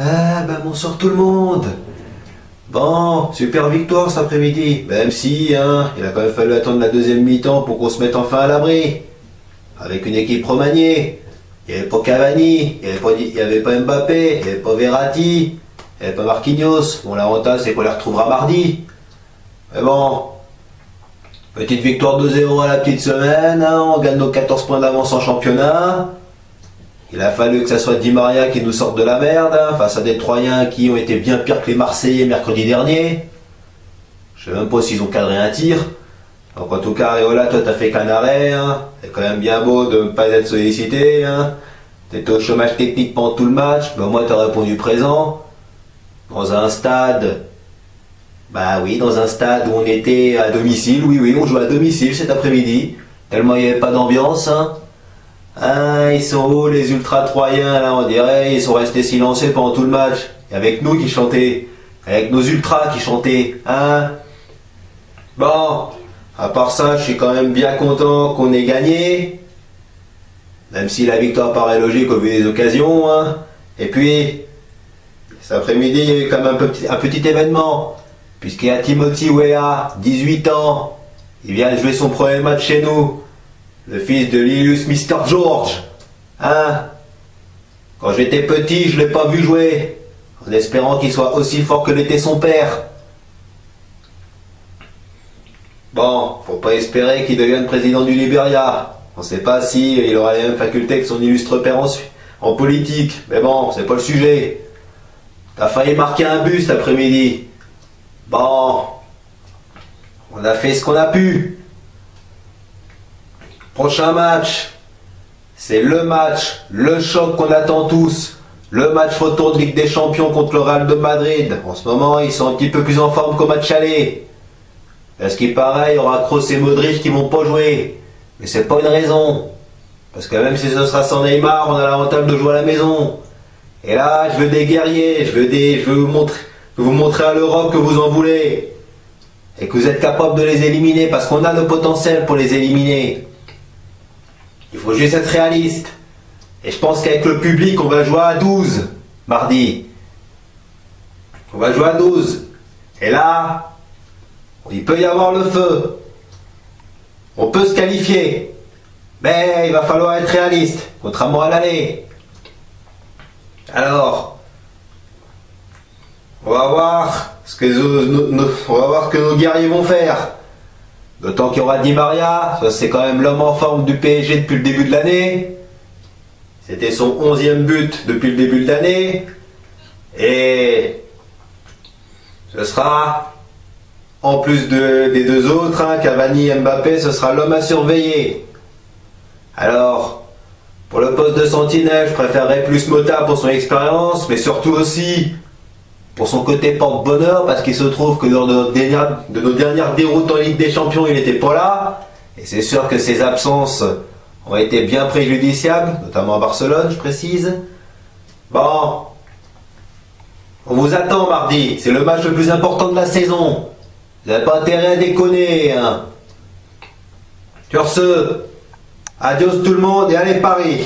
Ah, bah bonsoir tout le monde. Bon, super victoire cet après-midi. Même si, hein, il a quand même fallu attendre la deuxième mi-temps pour qu'on se mette enfin à l'abri. Avec une équipe remaniée. Il n'y avait pas Cavani, il n'y avait pas Mbappé, il n'y avait pas Verratti, il n'y avait pas Marquinhos. Bon, l'avantage, c'est qu'on les retrouvera mardi. Mais bon, petite victoire 2-0 à la petite semaine, hein, on gagne nos 14 points d'avance en championnat. Il a fallu que ça soit Di Maria qui nous sorte de la merde, hein, face à des Troyens qui ont été bien pires que les Marseillais mercredi dernier. Je sais même pas s'ils ont cadré un tir. Donc en tout cas, Areola, toi t'as fait qu'un arrêt, hein. C'est quand même bien beau de ne pas être sollicité, hein. T'étais au chômage technique pendant tout le match, mais au moins t'as répondu présent. Dans un stade, bah oui, dans un stade où on était à domicile, oui, on jouait à domicile cet après-midi, tellement il n'y avait pas d'ambiance, hein. Ah, ils sont où les ultra troyens là, on dirait, ils sont restés silencieux pendant tout le match. Et avec nous qui chantaient, avec nos ultras qui chantaient, hein. Bon, à part ça, je suis quand même bien content qu'on ait gagné. Même si la victoire paraît logique au vu des occasions, hein. Et puis, cet après-midi, il y a eu quand même un petit événement. Puisqu'il y a Timothy Weah, 18 ans. Il vient de jouer son premier match chez nous. Le fils de l'illustre Mister George. Hein? Quand j'étais petit, je l'ai pas vu jouer. En espérant qu'il soit aussi fort que l'était son père. Bon, faut pas espérer qu'il devienne président du Liberia. On sait pas si il aura les mêmes facultés que son illustre père en politique. Mais bon, c'est pas le sujet. T'as failli marquer un but cet après-midi. Bon, on a fait ce qu'on a pu. Prochain match, c'est le match, le choc qu'on attend tous. Le match retour de Ligue des Champions contre le Real de Madrid. En ce moment, ils sont un petit peu plus en forme qu'au match aller. Parce qu'il paraît, il y aura Kroos et Modric qui vont pas jouer. Mais c'est pas une raison. Parce que même si ce sera sans Neymar, on a l'avantage de jouer à la maison. Et là, je veux des guerriers, je veux vous montrer à l'Europe que vous en voulez. Et que vous êtes capable de les éliminer parce qu'on a le potentiel pour les éliminer. Il faut juste être réaliste. Et je pense qu'avec le public, on va jouer à 12 mardi. On va jouer à 12. Et là, il peut y avoir le feu. On peut se qualifier. Mais il va falloir être réaliste, contrairement à l'aller. Alors, on va voir ce que nos guerriers vont faire. D'autant qu'il y aura Di Maria, ça c'est quand même l'homme en forme du PSG depuis le début de l'année. C'était son 11e but depuis le début de l'année. Et ce sera, en plus des deux autres, hein, Cavani et Mbappé, ce sera l'homme à surveiller. Alors, pour le poste de sentinelle, je préférerais plus Mota pour son expérience, mais surtout aussi pour son côté porte-bonheur, parce qu'il se trouve que lors de nos dernières déroutes en Ligue des Champions, il n'était pas là. Et c'est sûr que ses absences ont été bien préjudiciables, notamment à Barcelone, je précise. Bon, on vous attend mardi, c'est le match le plus important de la saison. Vous n'avez pas intérêt à déconner, hein. Sur ce, adios tout le monde et allez Paris!